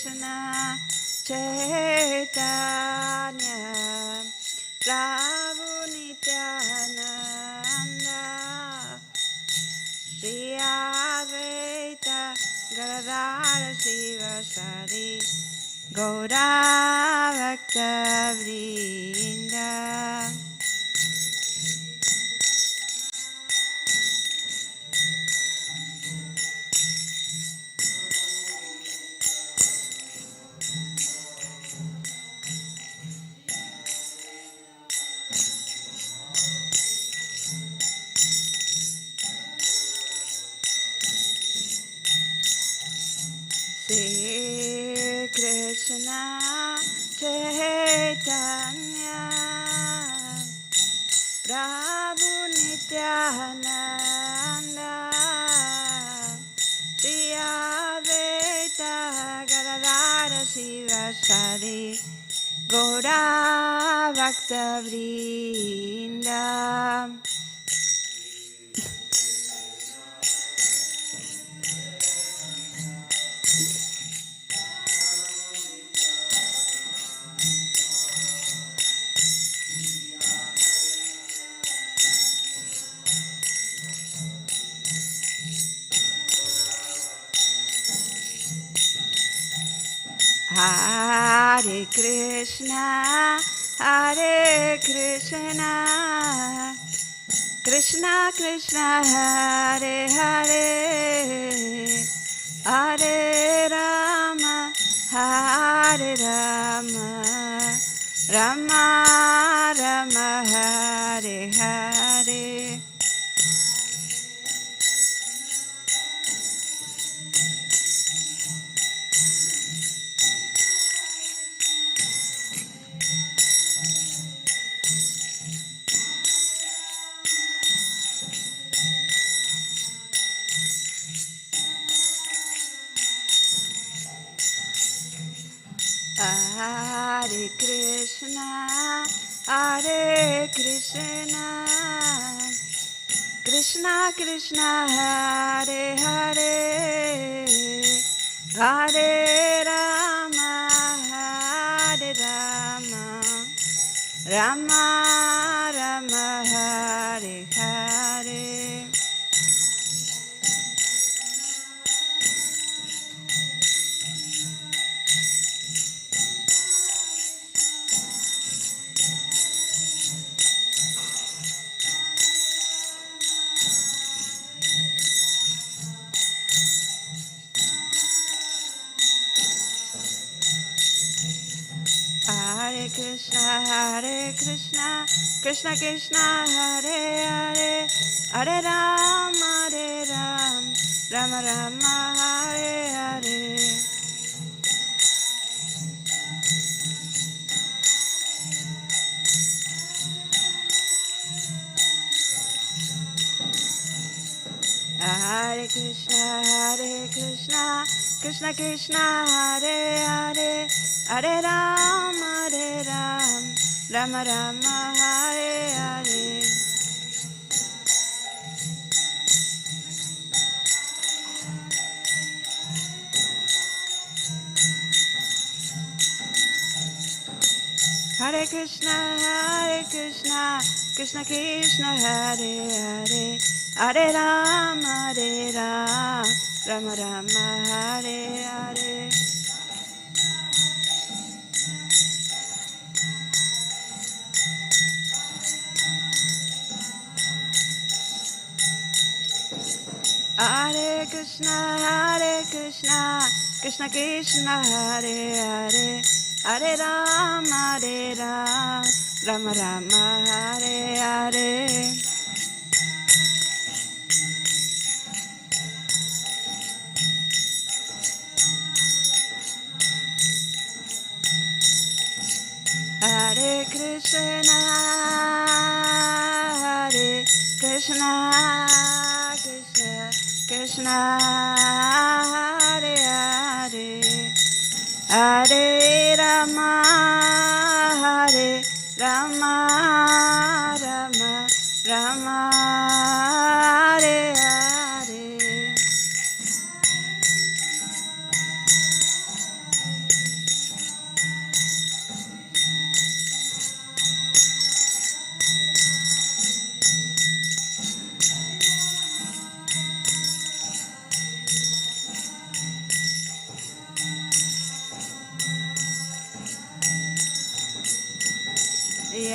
Krishna Chaitanya Prabhu Nityananda Shri Advaita Gadadhara Sivasari Gaura Bhakta Vrinda. Shri Krishna Chaitanya Prabhu Nityananda Shri Advaita Gadadhara Sivasari Gaura Bhakta Vrinda. Hare Krishna, Hare Krishna, Krishna Krishna, Hare Hare, Hare Rama, Hare Rama, Rama Rama, Hare Hare. Hare Krishna, Hare Krishna, Krishna Krishna, Hare Hare, Hare Rama, Hare Rama, Rama Rama, Hare Hare. Hare Krishna, Krishna Krishna, Hare Hare, Hare Rama, Rama Rama, Hare Hare. Hare Krishna, Krishna Krishna, Hare Hare, Hare Rama, Rama Rama, Hare Hare. Hare Krishna, Krishna Krishna, Hare Hare, Hare Rama, Rama Rama, Hare Hare. Hare Krishna, Krishna Krishna, Hare Hare, Hare Rama, Rama Rama, Hare Hare. Hare Krishna, Krishna Krishna, Hare Hare, Hare Rama, Rama Rama, Hare Hare.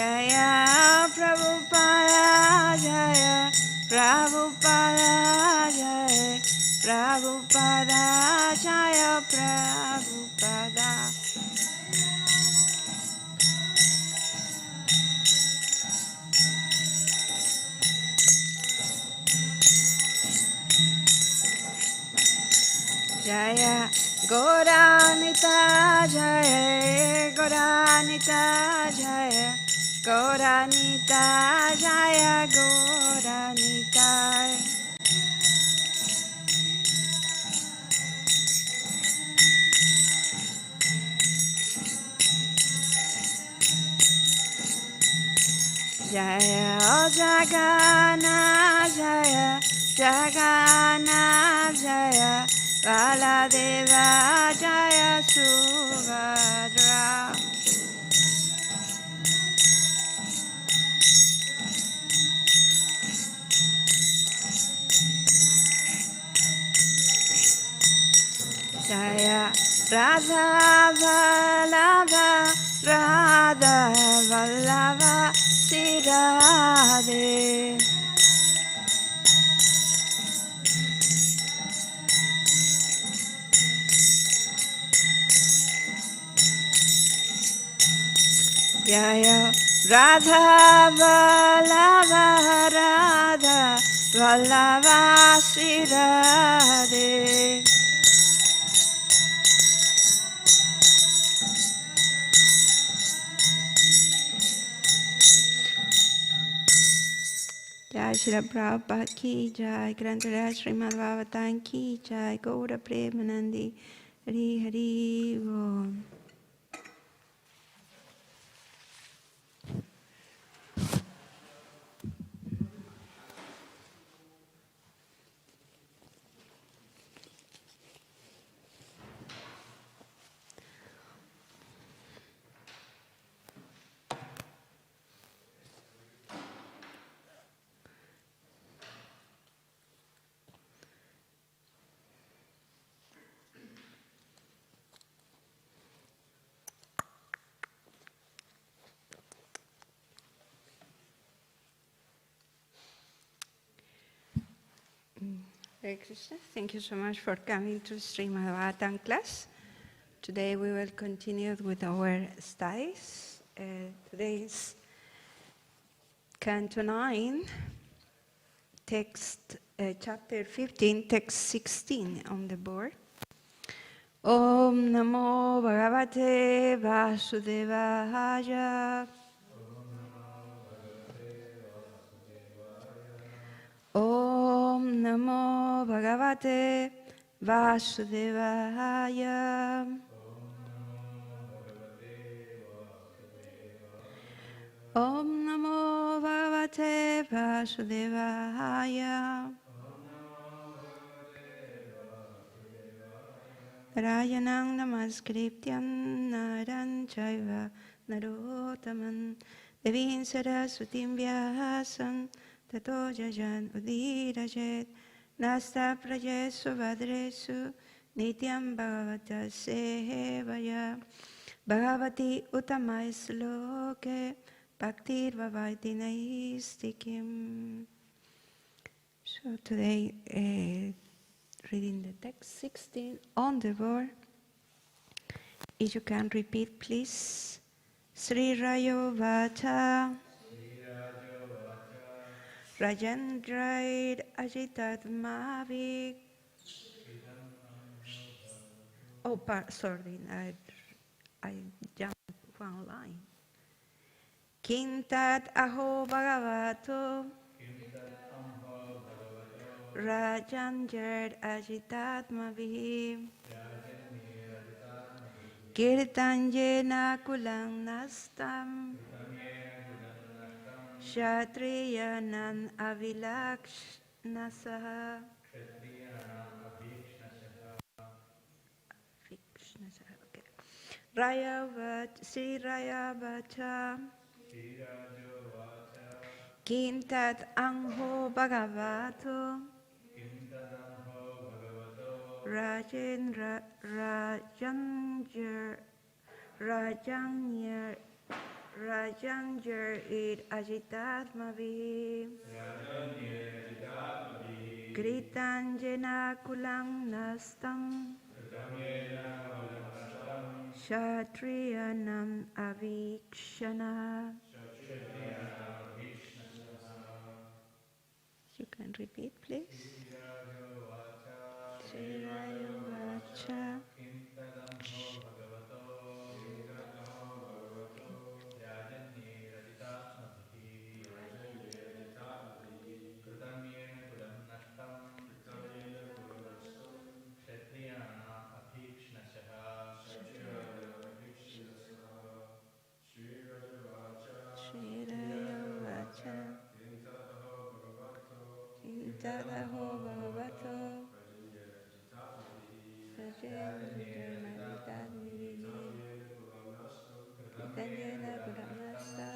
Jaya Prabhupada, Jaya Prabhupada, Jaya Prabhupada, Jaya Prabhupada. Jaya Gauranita, Jaya Gauranita, Jaya Gauranita, Jaya Gauranita. Jaya Jagannath, Jaya Jagannath, Jaya Baladeva, Jaya Subhadra. Jaya Radha Vallabha, Radha Vallabha, Radhe. Jaya Radha Vallabha, Radha Vallabha, Radhe. Jai Śrīla Prabhupada ki jai, Grantara Śrīmad Bhāgavatam ki jai, Gaura Premanandi, Hari Hari Om. Hare Krishna, thank you so much for coming to Śrīmad Bhāgavatam class. Today we will continue with our studies. Today is Canto 9, text, chapter 15, text 16 on the board. Om Namo Bhagavate Vasudevaya. Om Namo Bhagavate Vasudevaya. Om Namo Bhagavate Vasudevaya. Rayanam Namaskrityam Naran Chaiva Narotaman Devim Saraswatim Vyasam Tato Jajan Udirajet Nasta Prajesu Vadresu Nityam Bhagavata Sevaya Bhagavati Uttamai Sloke Bhaktir Vavaiti Naistikim. So today, reading the text 16 on the board. If you can repeat, please. Sri Rayo Vata Rajendraid Ajitat Mavik. Oh, sorry, I jumped one line. Kintat Aho Bhagavato Rajanjad Ajitatmavi Kirtanjena Kulang Nastam Kshatriyanan Avilakshnasa Sri Rayavacha Kintat Angho Bhagavato Rajanyar Rajanjir id ajitatmavihi Kritanjena kulang nastam Kshatriyanam avikshana. You can repeat, please. Shirayavacha Shirayavacha Kintadaho Bhagavato Rajendranaritadvihi Kritanjena Puranasta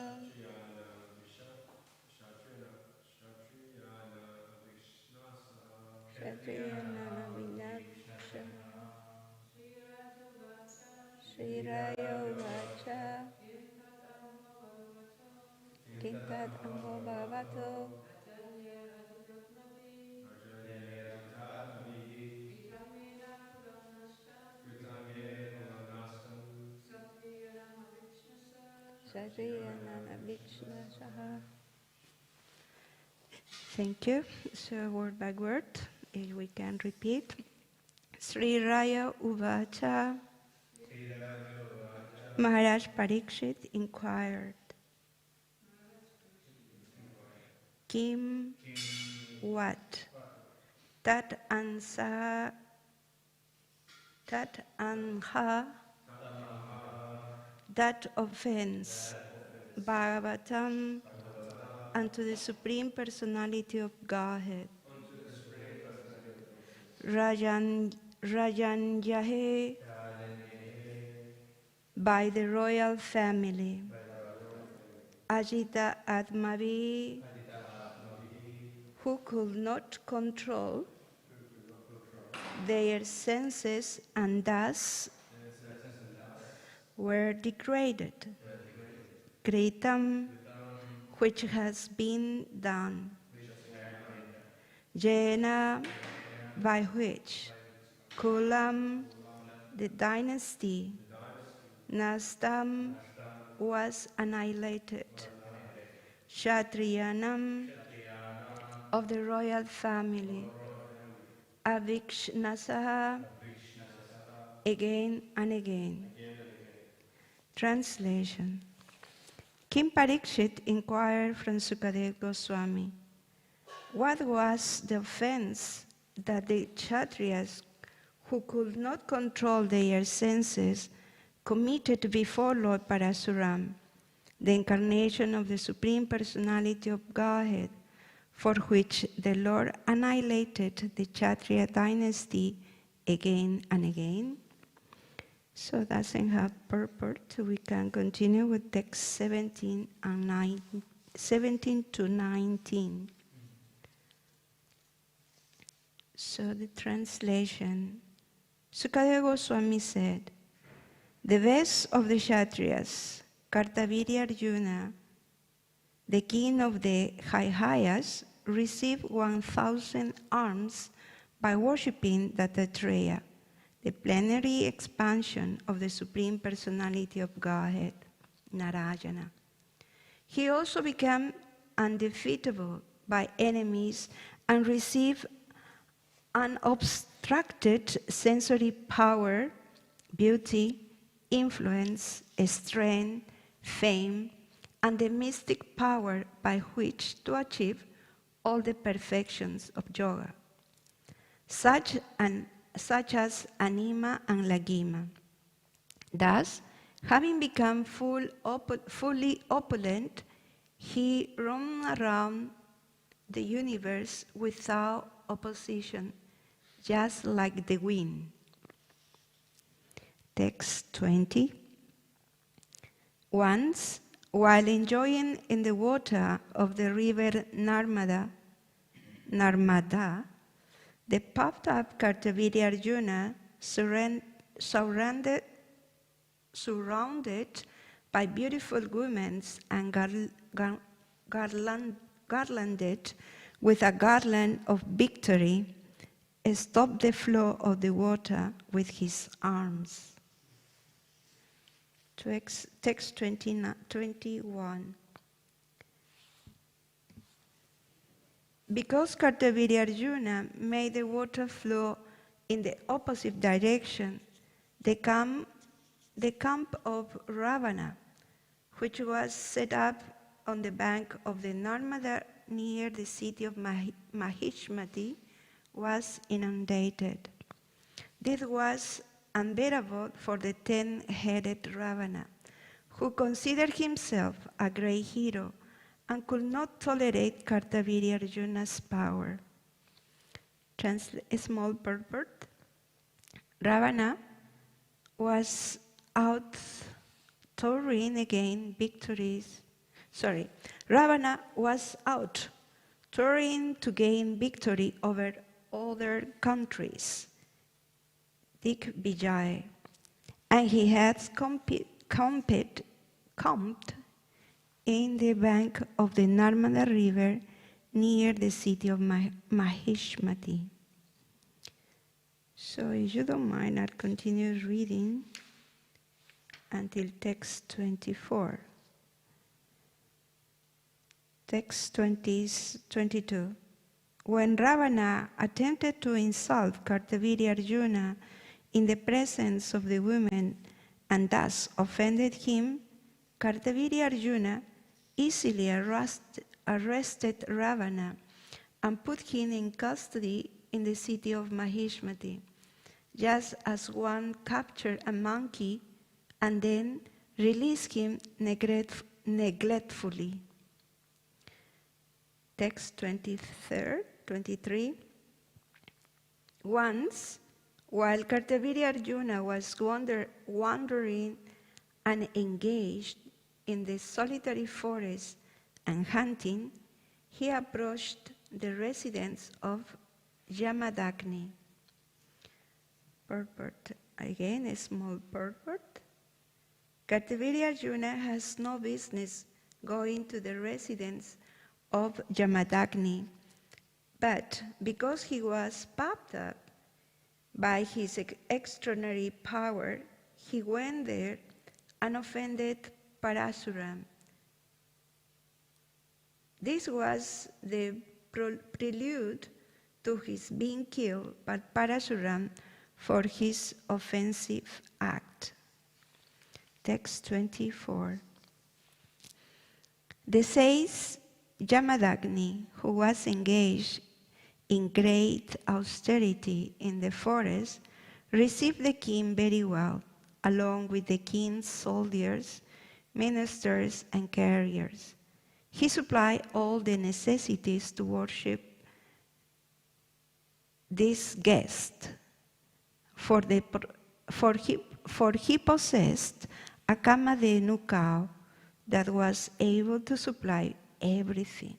Kshatriyanam Vinakshana Shirayavacha Kintadaho Bhagavato Thank you. So word by word, if we can repeat. Sri Raya Uvacha. Maharaj Parikshit inquired, Kim, what? Tat anha, that offense, Bhagavatam, unto the Supreme Personality of Godhead. Rajanyahe, by the royal family. Ajita Atmavi, who could not control their senses and thus were degraded. Kritam, which has been done. Jena, by which. Kulam, the dynasty. Nastam, was annihilated. Kshatriyanam, of the royal family. Avikshnasaha, again and again. Translation. King Parikshit inquired from Sukadeva Goswami, what was the offense that the Kshatriyas, who could not control their senses, committed before Lord Parasuram, the incarnation of the Supreme Personality of Godhead, for which the Lord annihilated the Kshatriya dynasty again and again? So it doesn't have purport, so we can continue with text 17 to 19. So the translation. Sukadeva Goswami said, the best of the Kshatriyas, Kartavirya Arjuna, the king of the Haihayas, received 1,000 arms by worshipping Dattatreya, the plenary expansion of the Supreme Personality of Godhead, Narayana. He also became undefeatable by enemies and received unobstructed sensory power, beauty, influence, strength, fame, and the mystic power by which to achieve all the perfections of yoga, such as anima and lagima. Thus, having become fully opulent, he roamed around the universe without opposition, just like the wind. Text 20. Once, while enjoying in the water of the river Narmada, the puffed-up Kartavirya Arjuna, surrounded by beautiful women and garlanded with a garland of victory, stopped the flow of the water with his arms. Text 21. Because Kartavirya made the water flow in the opposite direction, the camp of Ravana, which was set up on the bank of the Narmada near the city of Mahishmati, was inundated. This was unbearable for the 10-headed Ravana, who considered himself a great hero and could not tolerate Kartavirya Arjuna's power. Small purport. Ravana was out touring again victories. Ravana was out touring to gain victory over other countries, Digvijay, and he had camped in the bank of the Narmada River near the city of Mahishmati. So if you don't mind, I'll continue reading until text 24. Text 22. When Ravana attempted to insult Kartavirya Arjuna in the presence of the women and thus offended him, Kartavirya Arjuna easily arrested Ravana and put him in custody in the city of Mahishmati, just as one captured a monkey and then released him neglectfully. Text 23. Once, while Kartavirya Arjuna was wandering and engaged in the solitary forest and hunting, he approached the residence of Jamadagni. Purport. Again, a small purport. Kartavirya Arjuna has no business going to the residence of Jamadagni, but because he was puffed up by his extraordinary power, he went there and offended Parasuram. This was the prelude to his being killed by Parasuram for his offensive act. Text 24. The sage Jamadagni, who was engaged in great austerity in the forest, received the king very well, along with the king's soldiers, ministers, and carriers. He supplied all the necessities to worship this guest, for he possessed a Kamadhenu cow that was able to supply everything.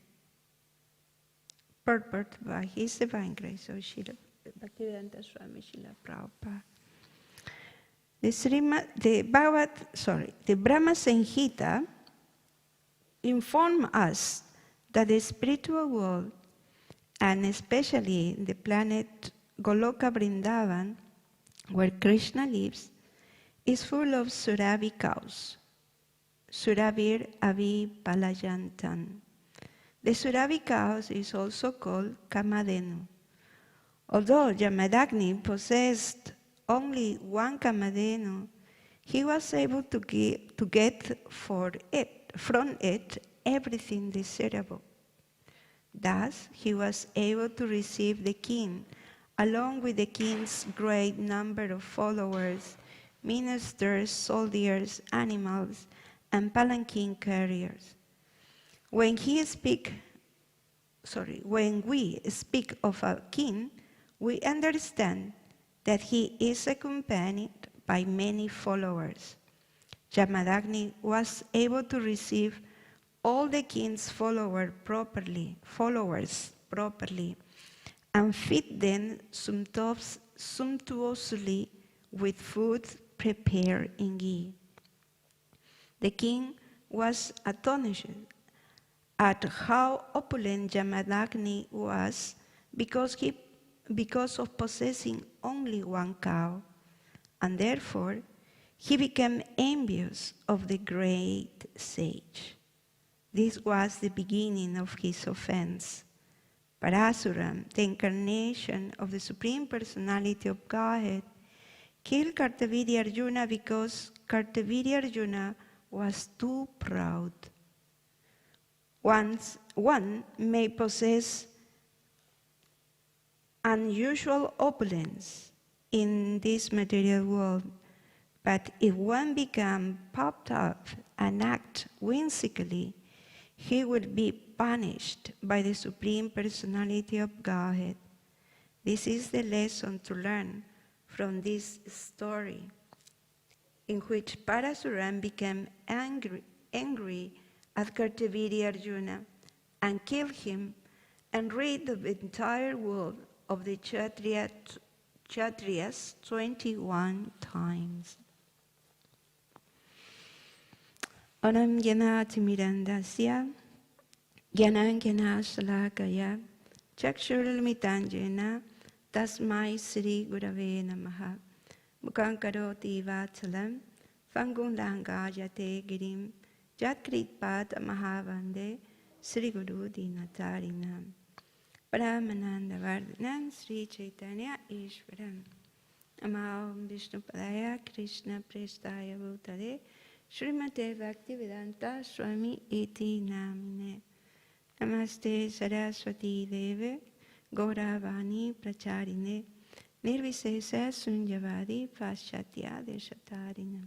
Purport by His Divine Grace, of Bhaktivedanta Swami Srila Prabhupada. The Brahma Samhita inform us that the spiritual world, and especially the planet Goloka Vrindavan, where Krishna lives, is full of Surabhi cows. Surabhir Avi Palayantan. The Surabhi cows is also called Kamadhenu. Although Jamadagni possessed only one Kamadhenu, he was able to get from it everything desirable. Thus, he was able to receive the king, along with the king's great number of followers, ministers, soldiers, animals, and palanquin carriers. When we speak of a king, we understand that he is accompanied by many followers. Jamadagni was able to receive all the king's followers properly, and feed them sumptuously with food prepared in ghee. The king was astonished at how opulent Jamadagni was because of possessing only one cow, and therefore he became envious of the great sage. This was the beginning of his offense. Parasuram, the incarnation of the Supreme Personality of Godhead, killed Kartavirya Arjuna because Kartavirya Arjuna was too proud. One may possess unusual opulence in this material world, but if one becomes puffed up and acts whimsically, he will be punished by the Supreme Personality of Godhead. This is the lesson to learn from this story, in which Parasuram became angry at Kartavirya Arjuna and killed him and rid the entire world of the Kshatriyas 21 times. Onam Gyanati Mirandasya, Gyanan Gyanashalakaya, Chakshurulmitanjena, Tasmai Sri Gurave Namaha, Mukankaroti Vatsalam, Fangundangajate Girim, Jatkritpat Mahavande, Sri Guru Dinatarinam, Paramananda Vardhanam, Sri Chaitanya Ishwaram, Amaham Vishnu Padaya, Krishna Prestaya Bhutale, Śrīmad Bhaktivedanta Swami iti namine. Namaste Saraswati Deve, Gauravani Pracharine, Nirvisesa Sunyavadi Paschatya Deshatarina.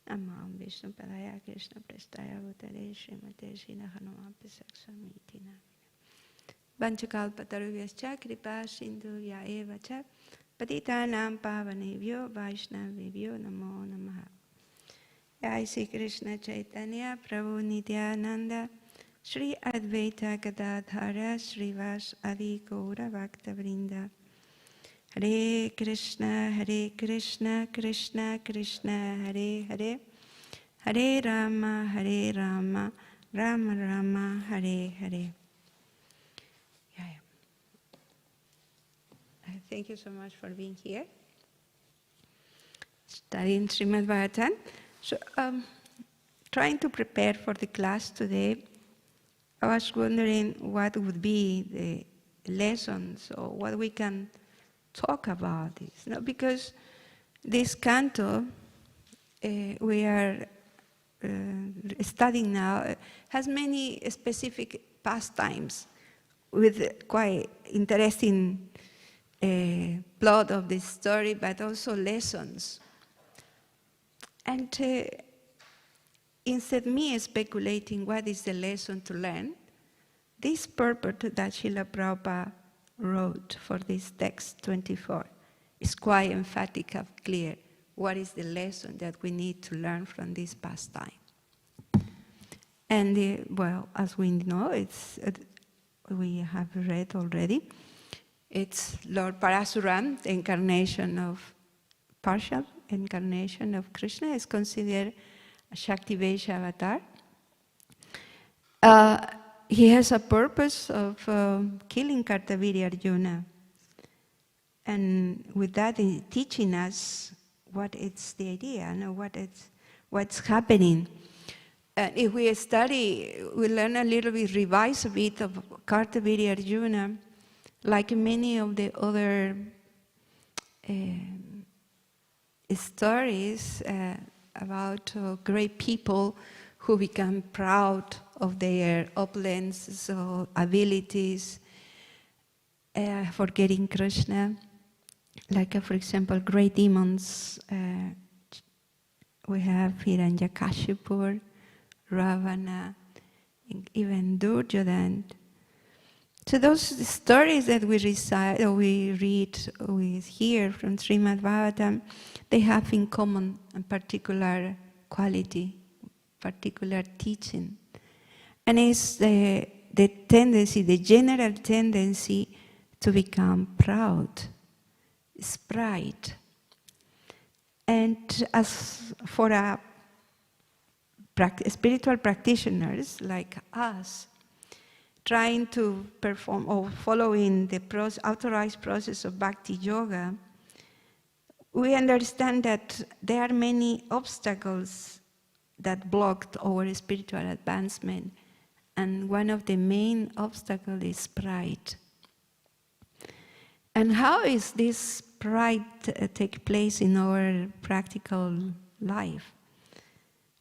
Namam Vishnu Padaya Krishna Prestaya Bhutale Śrīmate Srinahanamapya Swami iti namine. Vanchakalpatarubhyascha kripa sindhurya eva cha patitanam pavanebhyo vaishnavebhyo namo namaha. Jai Sri Krishna Chaitanya Prabhu Nityananda Shri Advaita Gadadhara Srivas Adi Gaura Bhaktavrinda. Hare Krishna Krishna Krishna Hare Hare, Hare Rama Rama Rama Hare Hare. Thank you so much for being here, studying Śrīmad Bhāgavatam. So, trying to prepare for the class today, I was wondering what would be the lessons or what we can talk about this. No? Because this canto we are studying now has many specific pastimes with quite interesting plot of this story, but also lessons. And instead of me speculating what is the lesson to learn, this purport that Srila Prabhupada wrote for this text 24 is quite emphatic and clear. What is the lesson that we need to learn from this pastime? And well, as we know, we have read already, it's Lord Parasuram, the incarnation of, partial incarnation of Krishna, is considered a Shakti-Vaisha avatar. He has a purpose of killing Kartavirya Arjuna. And with that, teaching us what is the idea, what's happening. If we study, we learn a little bit, revise a bit of Kartavirya Arjuna, like many of the other stories about great people who become proud of their opulence or abilities, forgetting Krishna. Like, for example, great demons. We have Hiranyakashipu, Ravana, even Duryodhana. So those stories that we recite or we read, we hear from Śrīmad Bhāgavatam, they have in common a particular quality, particular teaching. And it's the tendency, the general tendency to become proud. It's pride. And as for a spiritual practitioners like us, trying to perform or following the authorized process of bhakti yoga, we understand that there are many obstacles that blocked our spiritual advancement. And one of the main obstacles is pride. And how is this pride take place in our practical life?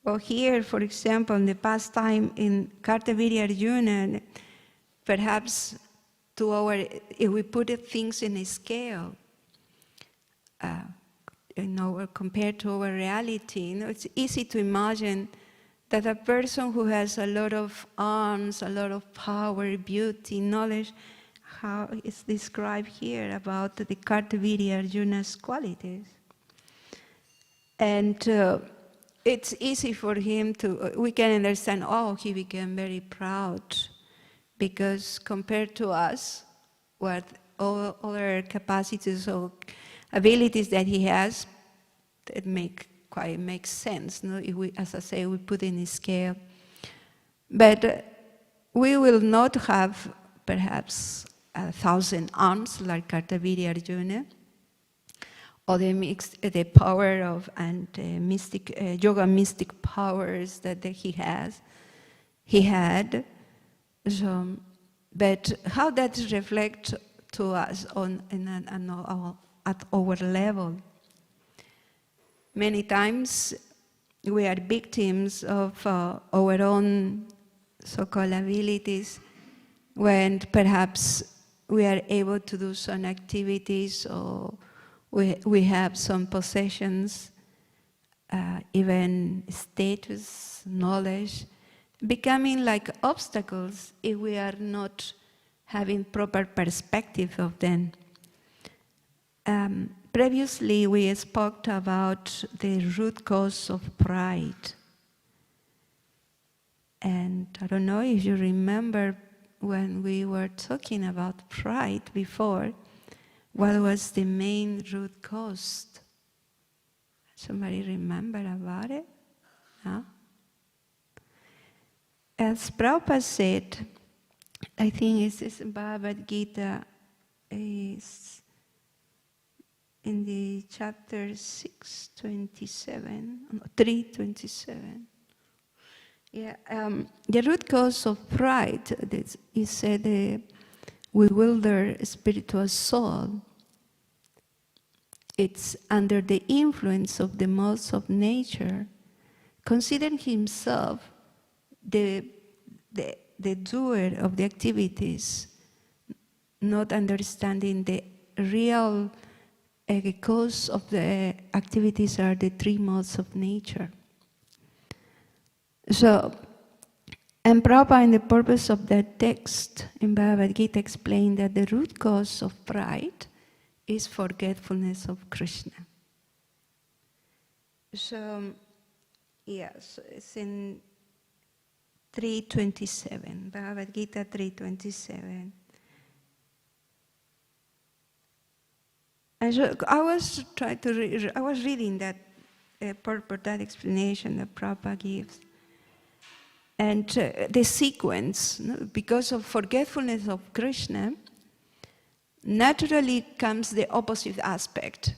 Well, here, for example, in the past time in Kartavirya Arjuna, perhaps if we put things in a scale, compared to our reality, it's easy to imagine that a person who has a lot of arms, a lot of power, beauty, knowledge, how is described here about the Kartavirya Arjuna's qualities. And it's easy for him we can understand, he became very proud, because compared to us, what all other capacities or abilities that he has, it makes sense. No? If we, as I say, we put in a scale. But we will not have perhaps 1,000 arms like Kartavirya Arjuna, or the power of mystic yoga mystic powers that he had. So, but how that reflects to us at our level? Many times we are victims of our own so-called abilities, when perhaps we are able to do some activities, or we have some possessions, even status, knowledge, becoming like obstacles if we are not having proper perspective of them. Previously, we spoke about the root cause of pride. And I don't know if you remember when we were talking about pride before, what was the main root cause? Somebody remember about it? No? As Prabhupada said, I think it's in Bhagavad Gita, is in the chapter 3:27. Yeah, the root cause of pride, he said, bewildered spiritual soul. It's under the influence of the modes of nature, considering himself the doer of the activities, not understanding the real cause of the activities are the three modes of nature. So, and Prabhupada, in the purpose of that text in Bhagavad Gita, explained that the root cause of pride is forgetfulness of Krishna. So, yes, it's in 3:27, Bhagavad Gita 3:27. And so I was reading that purport, that explanation that Prabhupada gives. And the sequence, because of forgetfulness of Krishna, naturally comes the opposite aspect.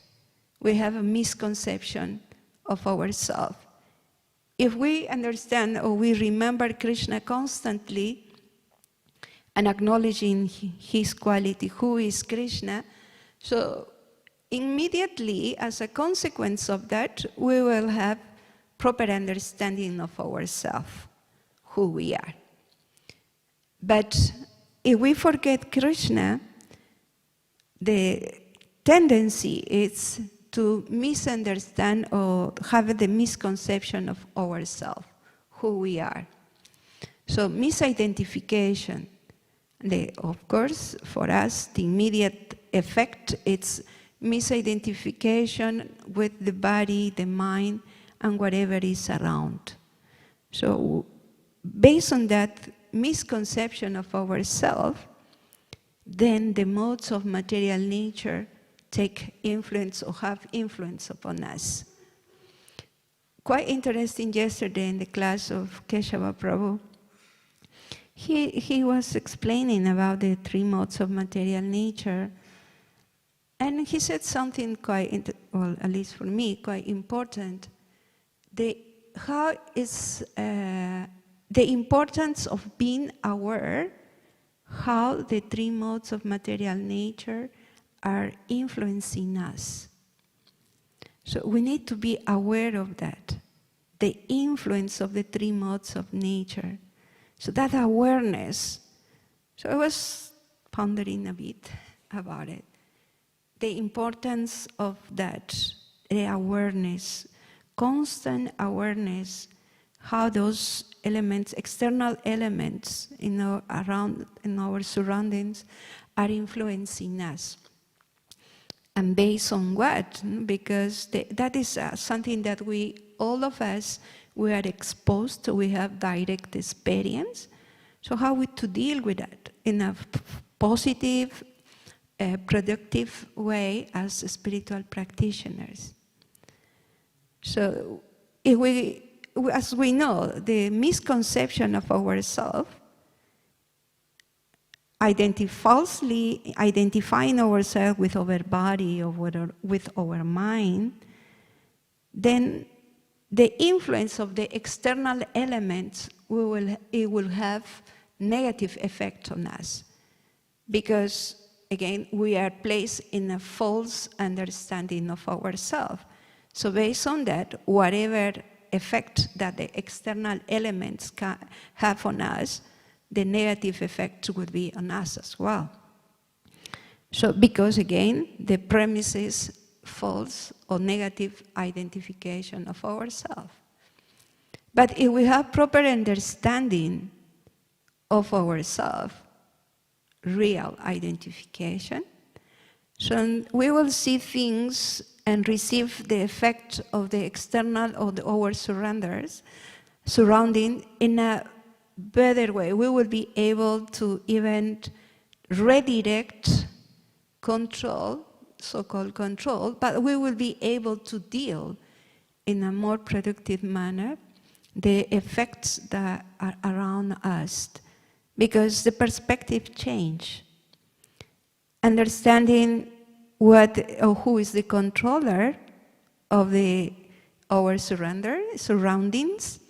We have a misconception of ourselves. If we understand or we remember Krishna constantly and acknowledging his quality, who is Krishna, so immediately, as a consequence of that, we will have proper understanding of ourselves, who we are. But if we forget Krishna, the tendency is to misunderstand or have the misconception of ourselves, who we are. So misidentification. Of course, for us, the immediate effect is misidentification with the body, the mind, and whatever is around. So based on that misconception of ourselves, then the modes of material nature take influence or have influence upon us. quite interesting yesterday in the class of Keshava Prabhu. He was explaining about the three modes of material nature, and he said something quite, well, at least for me, quite important. The importance of being aware how the three modes of material nature are influencing us. So we need to be aware of that, the influence of the three modes of nature. So that awareness, so I was pondering a bit about it. The importance of that, the awareness, constant awareness, how those elements, external elements in our surroundings are influencing us. And based on what? Because that is something that all of us, we are exposed to, we have direct experience. So how to deal with that in a positive, productive way as spiritual practitioners? So as we know, the misconception of ourselves, falsely identifying ourselves with our body or with our mind, then the influence of the external elements it will have negative effect on us, because again we are placed in a false understanding of ourselves. So based on that, whatever effect that the external elements have on us, the negative effect would be on us as well. So because again, the premise is false or negative identification of ourselves. But if we have proper understanding of ourselves, real identification, so we will see things and receive the effect of the external or our surrounding in a better way. We will be able to even redirect control, so-called control, but we will be able to deal in a more productive manner the effects that are around us, because the perspective change. Understanding what or who is the controller of our surroundings,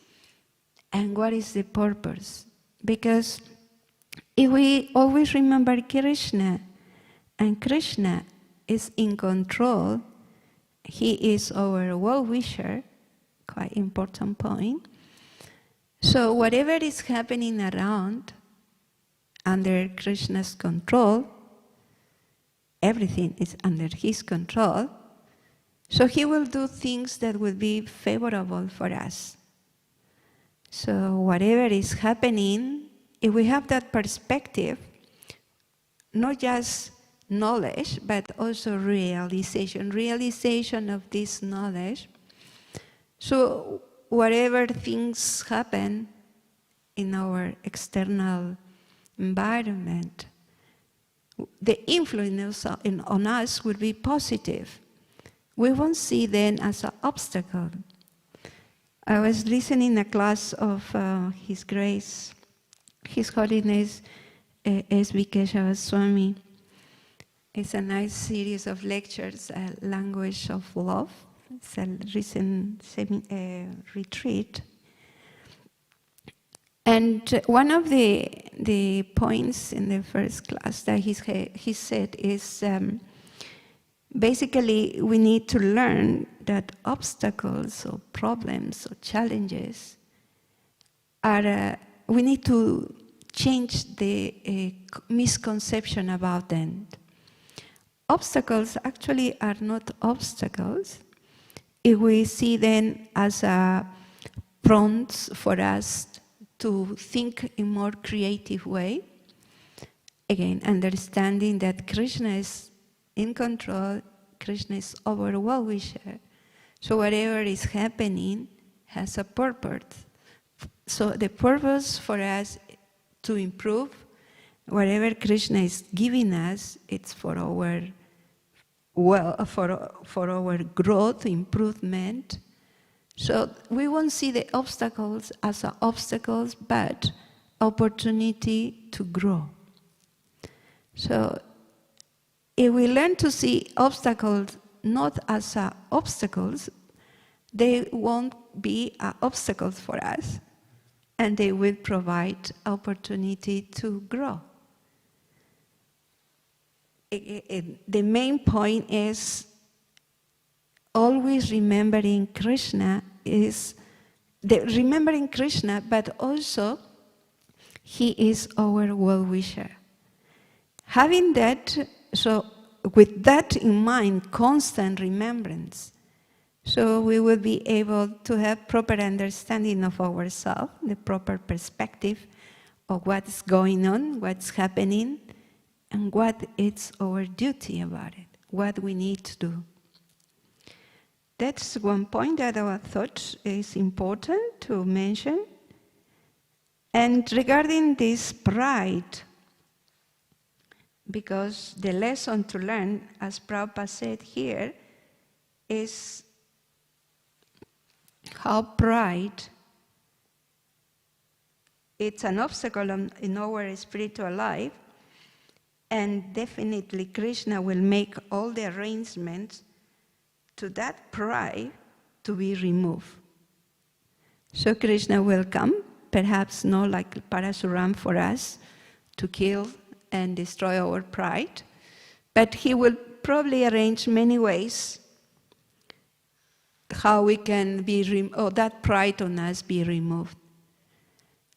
and what is the purpose. Because if we always remember Krishna, and Krishna is in control, he is our well-wisher, quite important point. So whatever is happening around, under Krishna's control, everything is under his control, so he will do things that will be favorable for us. So whatever is happening, if we have that perspective, not just knowledge, but also realization of this knowledge. So whatever things happen in our external environment, the influence on us will be positive. We won't see them as an obstacle. I was listening a class of His Grace, His Holiness ISKCON Swami. It's a nice series of lectures, Language of Love. It's a recent retreat. And one of the points in the first class that he said is basically we need to learn that obstacles or problems or challenges are, we need to change the misconception about them. Obstacles actually are not obstacles if we see them as prompts for us to think in more creative way. Again, understanding that Krishna is in control, Krishna is our well-wisher. So whatever is happening has a purpose. So the purpose for us to improve, whatever Krishna is giving us, it's for our for our growth, improvement. So we won't see the obstacles as obstacles, but opportunity to grow. So if we learn to see obstacles not as obstacles, they won't be obstacles for us, and they will provide opportunity to grow. The main point is always remembering Krishna, remembering Krishna, but also he is our well-wisher. Having that, so with that in mind, constant remembrance, so we will be able to have proper understanding of ourselves, the proper perspective of what's going on, what's happening, and what is our duty about it, what we need to do. That's one point that I thought is important to mention. And regarding this pride, because the lesson to learn, as Prabhupada said here, is how pride, it's an obstacle in our spiritual life, and definitely Krishna will make all the arrangements to that pride to be removed. So Krishna will come, perhaps not like Parasuram for us, to kill and destroy our pride, but he will probably arrange many ways how we can be, that pride on us be removed.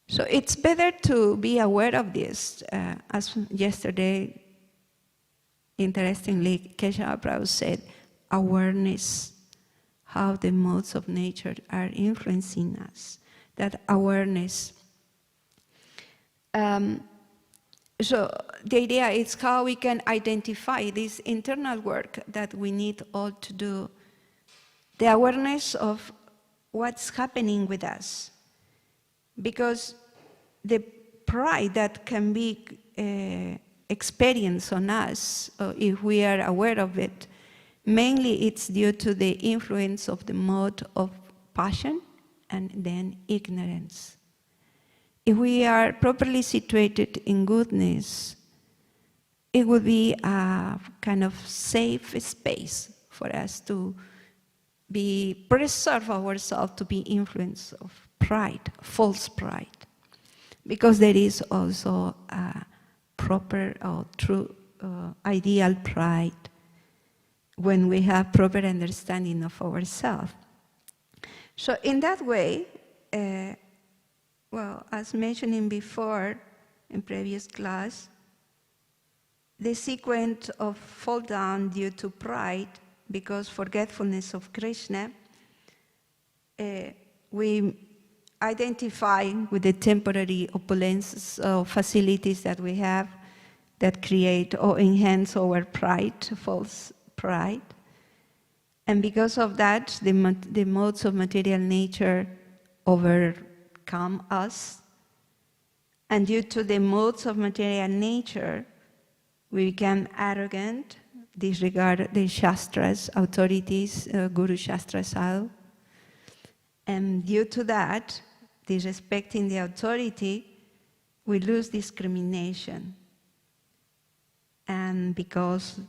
So it's better to be aware of this. As yesterday, interestingly, Keshav Prabhu said, awareness, how the modes of nature are influencing us, that awareness. So the idea is how we can identify this internal work that we need all to do, the awareness of what's happening with us. Because the pride that can be experienced on us, if we are aware of it, mainly it's due to the influence of the mode of passion and then ignorance. If we are properly situated in goodness, it will be a kind of safe space for us to preserve ourselves to be influenced of pride, false pride. Because there is also a proper or true ideal pride when we have proper understanding of ourselves. So in that way, well, as mentioning before in previous class, the sequence of fall down due to pride, because forgetfulness of Krishna, we identify with the temporary opulences or facilities that we have that create or enhance our pride, false pride. And because of that, the modes of material nature overcome us. And due to the modes of material nature, we become arrogant, disregard the Shastras, authorities, Guru Shastra style. And due to that, disrespecting the authority, we lose discrimination. And because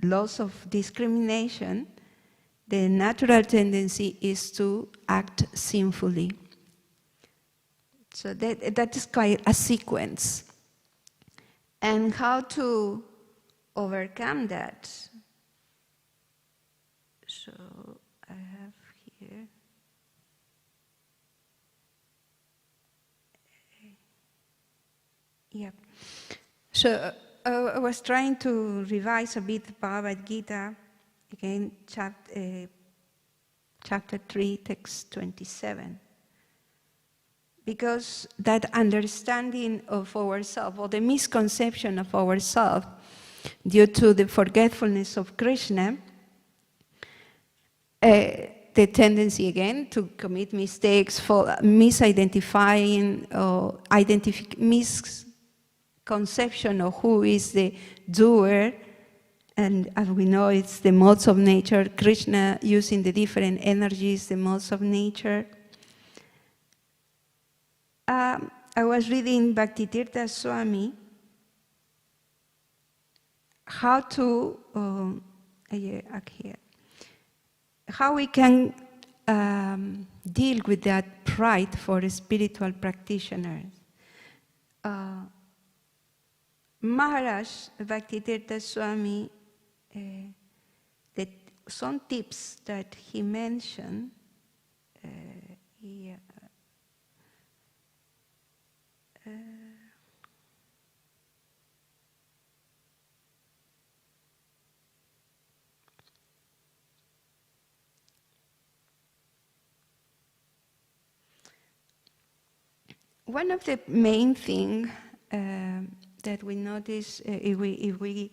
loss of discrimination, the natural tendency is to act sinfully. So that is quite a sequence. And how to overcome that? So I have here. Yeah. So I was trying to revise a bit Bhagavad Gita, again, chapter 3, text 27. Because that understanding of ourselves, or the misconception of ourselves, due to the forgetfulness of Krishna, the tendency again to commit mistakes, for misidentifying or misconception of who is the doer, And as we know, it's the modes of nature, Krishna using the different energies, the modes of nature. I was reading Bhaktivedanta Swami, how we can deal with that pride for spiritual practitioners. Maharaj Bhaktivedanta Swami, some tips that he mentioned, one of the main things that we notice if we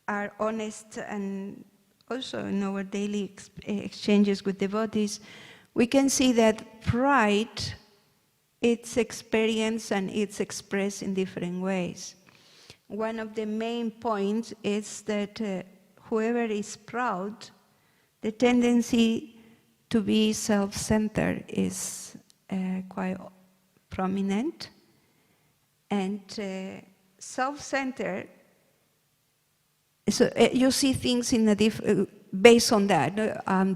are honest and also in our daily exchanges with devotees, we can see that pride, it's experienced and it's expressed in different ways. One of the main points is that whoever is proud, the tendency to be self-centered is quite prominent. And self-centered, so you see things in a based on that.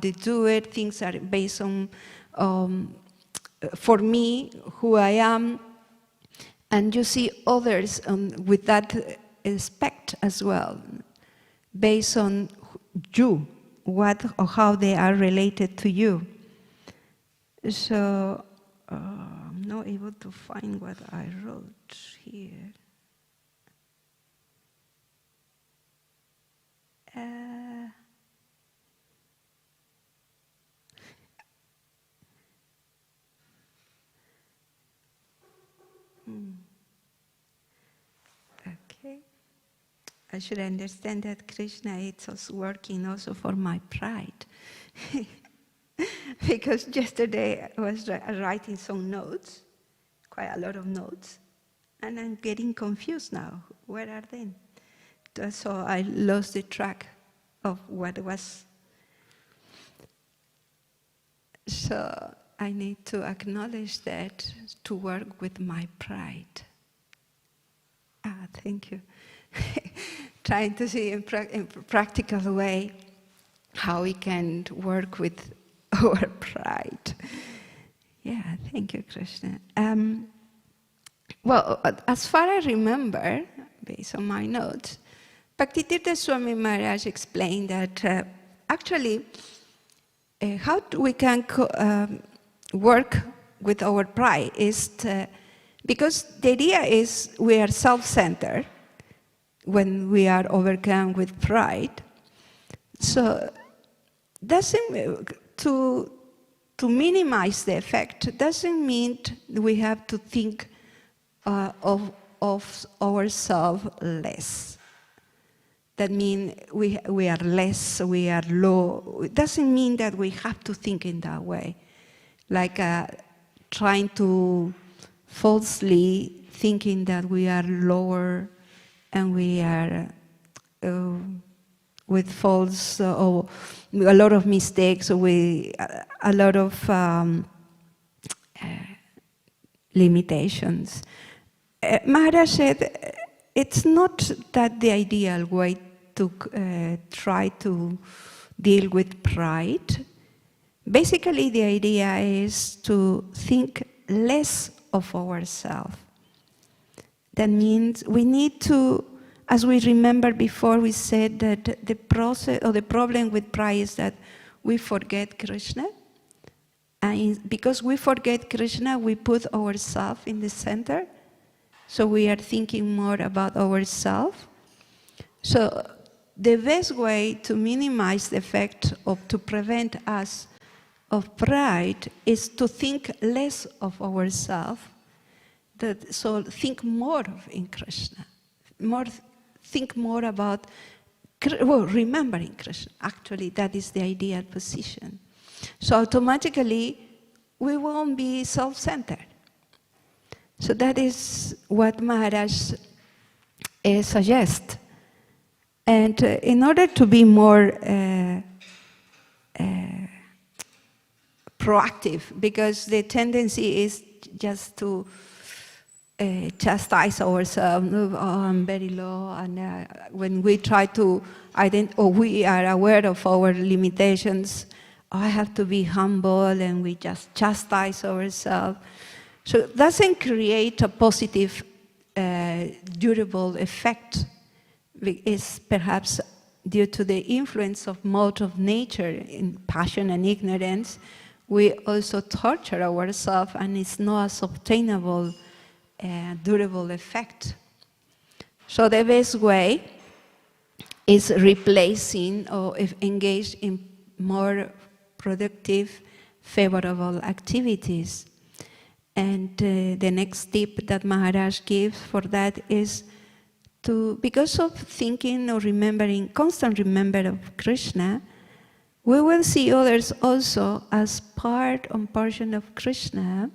They do it, things are based on, for me, who I am, and you see others with that aspect as well, based on you, what or how they are related to you. So, I'm not able to find what I wrote here. Okay. I should understand that Krishna is also working also for my pride. Because yesterday I was writing some notes, quite a lot of notes, and I'm getting confused now. Where are they? So I lost the track of what was. So I need to acknowledge that, to work with my pride. Thank you. Trying to see in practical way how we can work with our pride. Yeah, thank you, Krishna. Well, as far as I remember, based on my notes, Bhaktivedanta Swami Maharaj explained that actually how we can work with our pride is because the idea is we are self-centered when we are overcome with pride. So to minimize the effect doesn't mean we have to think of ourselves less. That means we are less, we are low. It doesn't mean that we have to think in that way. Like trying to falsely thinking that we are lower and we are with false or a lot of mistakes, or a lot of limitations. Maharaj said it's not that the ideal way to try to deal with pride. Basically, the idea is to think less of ourselves. That means we need to, as we remember before, we said that the process or the problem with pride is that we forget Krishna. And because we forget Krishna, we put ourselves in the center. So we are thinking more about ourselves. So the best way to minimize the effect to prevent us of pride is to think less of ourselves. So think more in Krishna. Think more about, remembering Krishna. Actually, that is the ideal position. So automatically, we won't be self-centered. So that is what Maharaj suggests. And in order to be more proactive, because the tendency is just to chastise ourselves. Oh, I'm very low, and when we try to or we are aware of our limitations, I have to be humble, and we just chastise ourselves. So it doesn't create a positive, durable effect. It's perhaps due to the influence of mode of nature in passion and ignorance. We also torture ourselves, and it's not a sustainable, durable effect. So the best way is replacing or engage in more productive, favorable activities. And the next tip that Maharaj gives for that is because of thinking or remembering, constant remember of Krishna, we will see others also as part or portion of Krishna,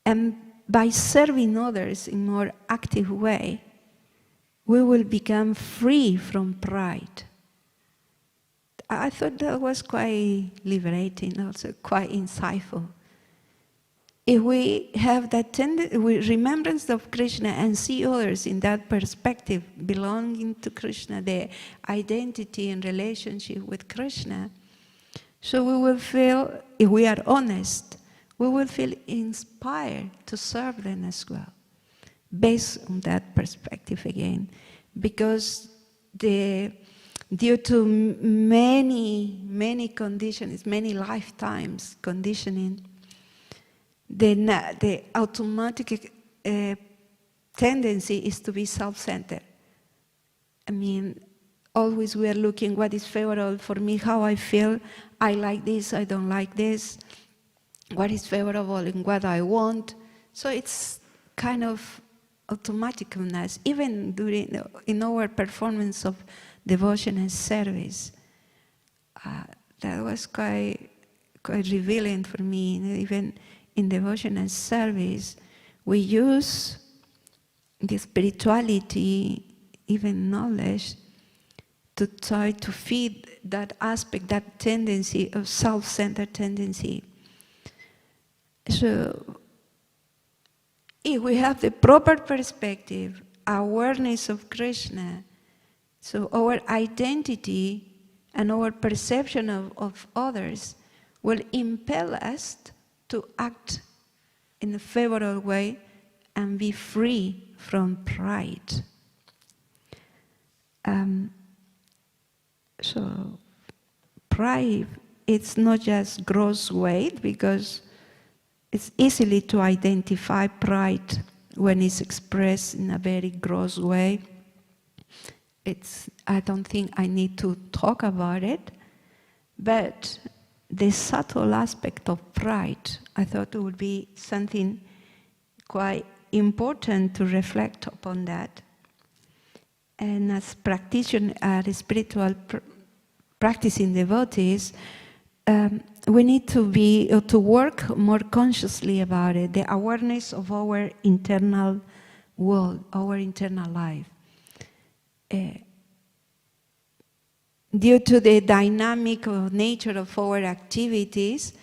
and by serving others in a more active way, we will become free from pride. I thought that was quite liberating, also quite insightful. If we have that remembrance of Krishna and see others in that perspective, belonging to Krishna, the identity and relationship with Krishna, so we will feel, if we are honest, we will feel inspired to serve them as well, based on that perspective again. Because due to many conditions, many lifetimes conditioning, the automatic tendency is to be self-centered. I mean, always we are looking what is favorable for me, how I feel, I like this, I don't like this, what is favorable and what I want. So it's kind of automaticness, even in our performance of devotion and service. That was quite revealing for me. Even in devotion and service, we use the spirituality, even knowledge, to try to feed that aspect, that tendency of self-centered tendency. So, if we have the proper perspective, awareness of Krishna, so our identity and our perception of others will impel us to act in a favorable way and be free from pride. So pride, it's not just gross weight, because it's easily to identify pride when it's expressed in a very gross way. I don't think I need to talk about it, but the subtle aspect of pride, I thought it would be something quite important to reflect upon that. And as practitioners, spiritual practicing devotees, we need to work more consciously about it, the awareness of our internal world, our internal life. Due to the dynamic nature of our activities,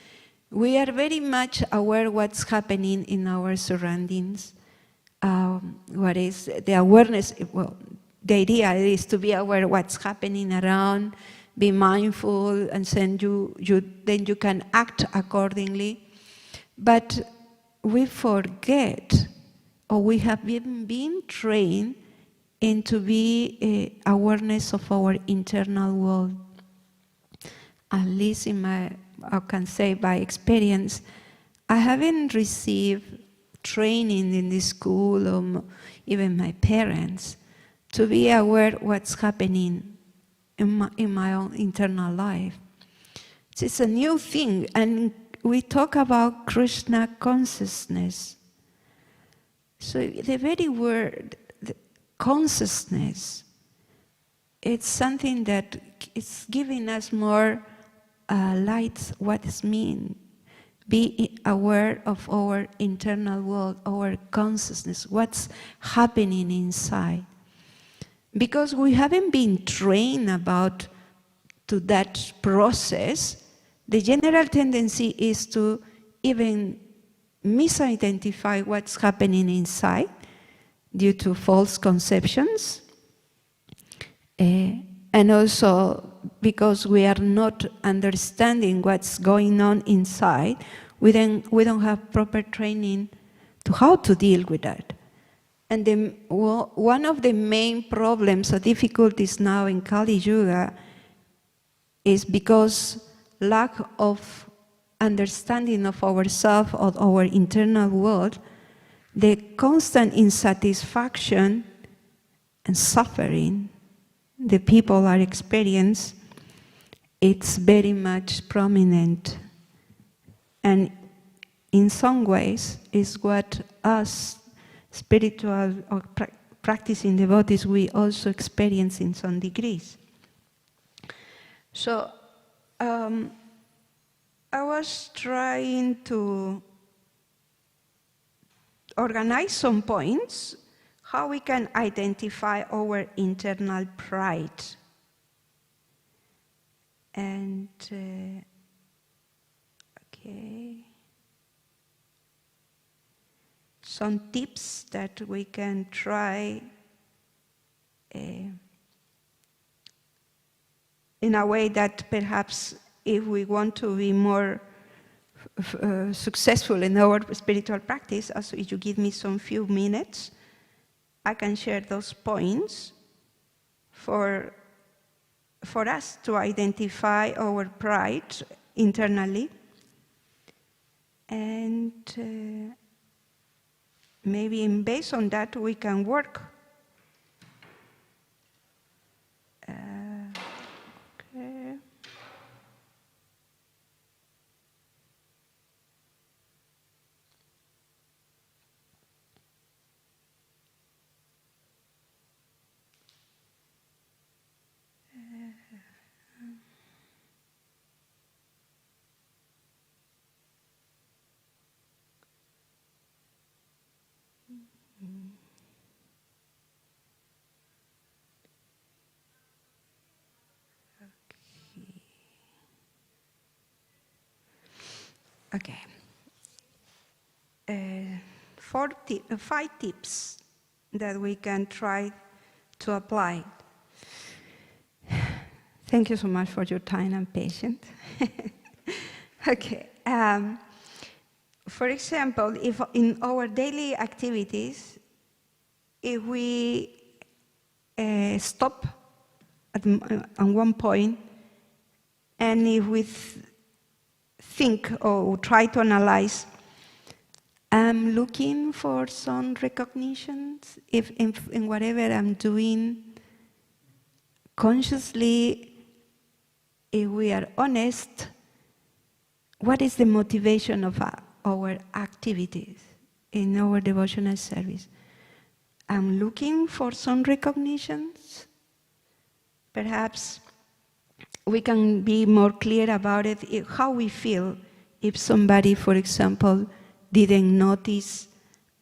we are very much aware what's happening in our surroundings. What is the awareness? Well, the idea is to be aware of what's happening around, be mindful, and then you can act accordingly. But we forget, or we have been trained into be awareness of our internal world. At least I can say by experience, I haven't received training in the school or even my parents to be aware what's happening in my own internal life. It's a new thing, and we talk about Krishna consciousness. So the very word, consciousness, it's something that is giving us more light what it means. Be aware of our internal world, our consciousness, what's happening inside. because we haven't been trained to that process, the general tendency is to even misidentify what's happening inside due to false conceptions. And also because we are not understanding what's going on inside, we don't have proper training to how to deal with that. And one of the main problems or difficulties now in Kali Yuga is because lack of understanding of ourselves, of our internal world, the constant insatisfaction and suffering the people are experiencing, it's very much prominent. And in some ways, is what us spiritual or practicing devotees, we also experience in some degrees. So, I was trying to organize some points, how we can identify our internal pride. And, okay. Some tips that we can try in a way that perhaps if we want to be more successful in our spiritual practice, also if you give me some few minutes, I can share those points for us to identify our pride internally. And maybe based on that we can work. Okay. Okay. 5 tips that we can try to apply. Thank you so much for your time and patience. Okay. For example, if in our daily activities, if we stop at one point, and if we think or try to analyze, I'm looking for some recognitions, if in whatever I'm doing, consciously, if we are honest, what is the motivation of our activities in our devotional service? I'm looking for some recognitions. Perhaps we can be more clear about it, how we feel if somebody, for example, didn't notice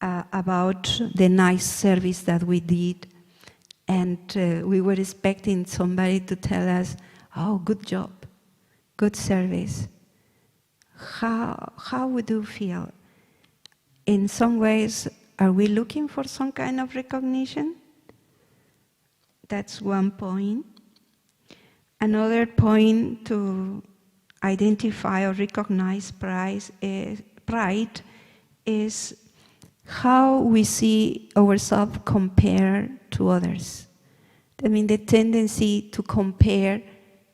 about the nice service that we did, and we were expecting somebody to tell us, oh, good job, good service. How would you feel? In some ways, are we looking for some kind of recognition? That's one point. Another point to identify or recognize pride is how we see ourselves compared to others. I mean, the tendency to compare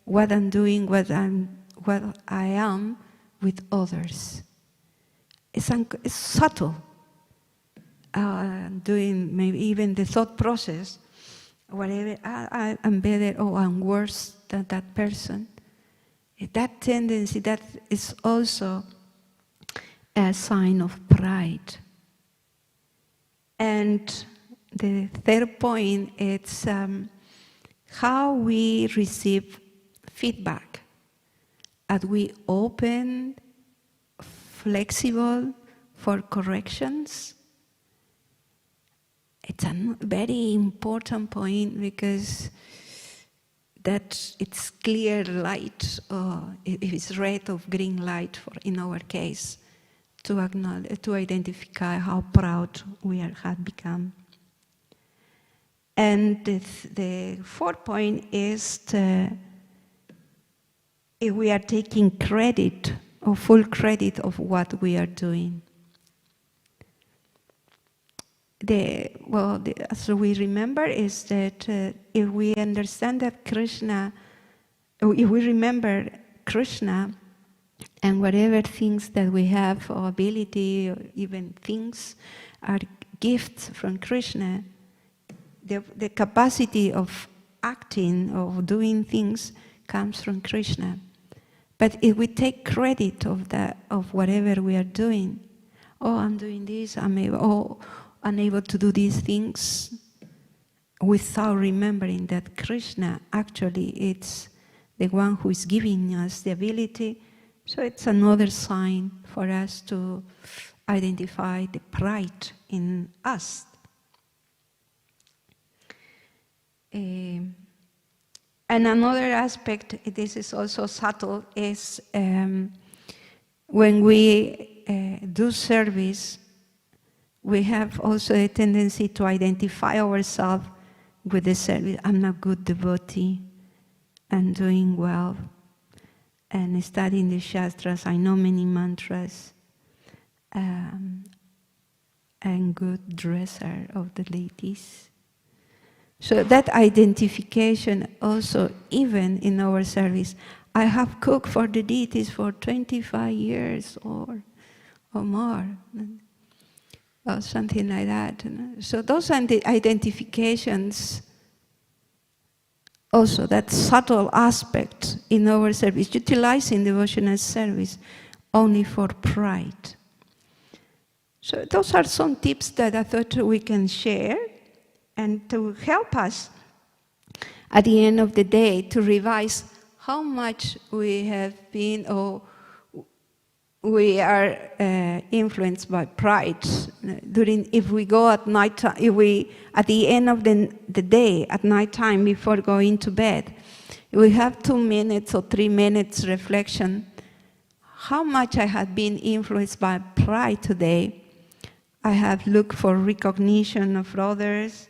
what I'm doing, what I am, with others. It's subtle. Doing maybe even the thought process, whatever, I'm better or I'm worse than that person. That tendency, that is also a sign of pride. And the third point is how we receive feedback. Are we open, flexible for corrections? it's a very important point, because that it's clear light, or it's red or green light in our case, to acknowledge, to identify how proud we have become. And the fourth point is if we are taking credit or full credit of what we are doing. As we remember is that if we understand that Krishna, if we remember Krishna and whatever things that we have, or ability, or even things, are gifts from Krishna, the capacity of acting, of doing things, comes from Krishna. But if we take credit of whatever we are doing, oh, I'm doing this, I'm unable to do these things, without remembering that Krishna actually is the one who is giving us the ability. So it's another sign for us to identify the pride in us. And another aspect, this is also subtle, is when we do service, we have also a tendency to identify ourselves with the service. I'm a good devotee, I'm doing well, and studying the Shastras, I know many mantras, and good dresser of the ladies. So that identification also, even in our service, I have cooked for the deities for 25 years or more, or something like that. So those are the identifications, also that subtle aspect in our service, utilizing devotional service only for pride. So those are some tips that I thought we can share, and to help us at the end of the day to revise how much we have been, or we are influenced by pride. If we go at night time, if we at the end of the day at night time before going to bed, if we have 2 minutes or 3 minutes reflection, how much I have been influenced by pride today. I have looked for recognition of others.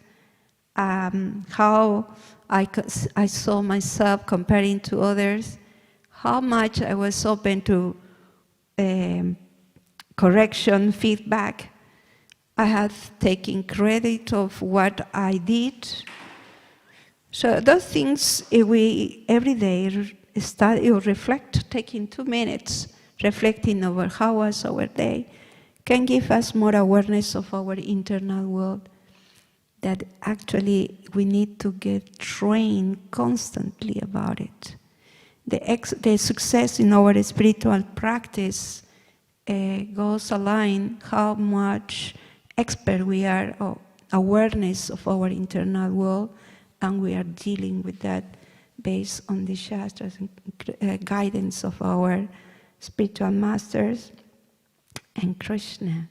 How I saw myself comparing to others, how much I was open to correction, feedback. I have taken credit of what I did. So those things, if we every day study or reflect, taking 2 minutes, reflecting over how was our day, can give us more awareness of our internal world. That actually we need to get trained constantly about it. The success in our spiritual practice goes aligned how much expert we are, or awareness of our internal world, and we are dealing with that based on the Shastras and guidance of our spiritual masters and Krishna.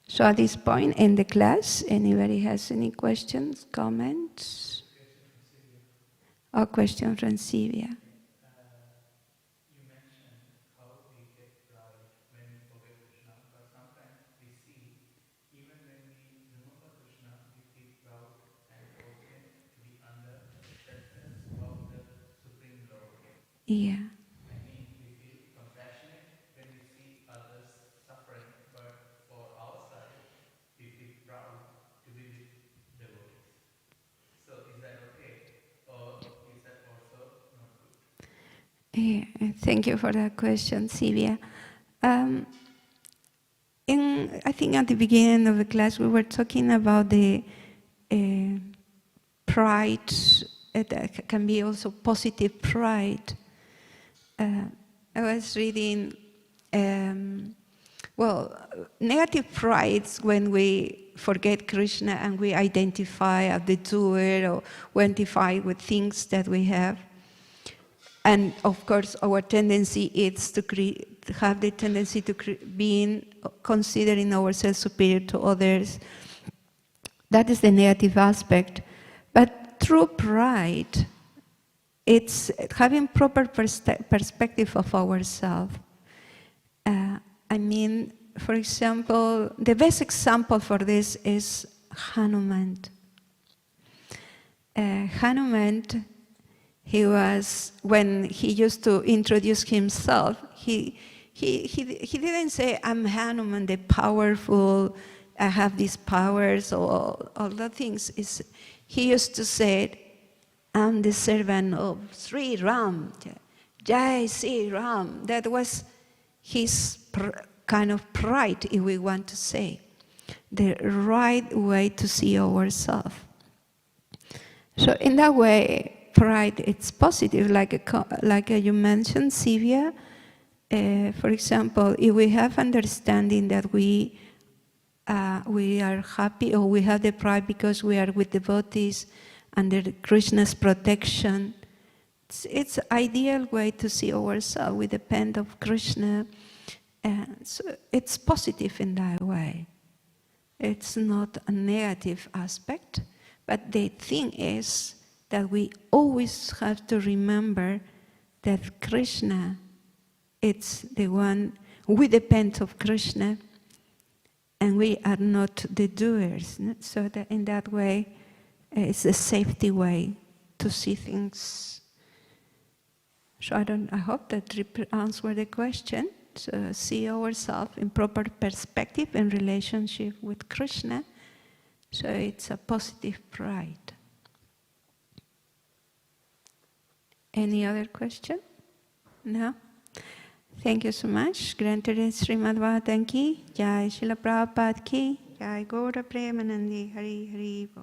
So at this point in the class, anybody has any questions, comments? Or question from Sylvia? You mentioned how we get pride when we forget Krishna, but sometimes we see, even when we remember Krishna, we feel proud and fortunate to be under the shelter of the Supreme Lord. Yeah. I mean, we feel compassionate when we see others suffering, but for our side, we feel proud to be with devotees. So is that okay? Or is that also not good? Yeah, thank you for that question, Sylvia. I think at the beginning of the class we were talking about the pride, that can be also positive pride. I was reading, negative pride when we forget Krishna and we identify as the doer, or we identify with things that we have. And of course, our tendency is to have the tendency to being considering ourselves superior to others. That is the negative aspect. But true pride, it's having proper perspective of ourselves. For example, the best example for this is Hanuman. Hanuman, when he used to introduce himself, he didn't say, I'm Hanuman, the powerful, I have these powers, or all the things. He used to say, I'm the servant of Sri Ram, Jai Sri Ram. That was his kind of pride, if we want to say. The right way to see ourselves. So in that way, pride, it's positive, like you mentioned, Sivya. For example, if we have understanding that we are happy, or we have the pride because we are with devotees under Krishna's protection, it's an ideal way to see ourselves. We depend on Krishna, and so it's positive in that way. It's not a negative aspect, but the thing is that we always have to remember that Krishna, it's the one, we depend on Krishna, and we are not the doers. So that in that way, it's a safety way to see things. So I hope that answered the question. So see ourselves in proper perspective in relationship with Krishna. So it's a positive pride. Any other question? No? Thank you so much. Granted Śrīmad Bhāgavatam ki, Jai Śrīla Prabhupada ki, Jai Gaura Premanandi, Hari Hari Bo.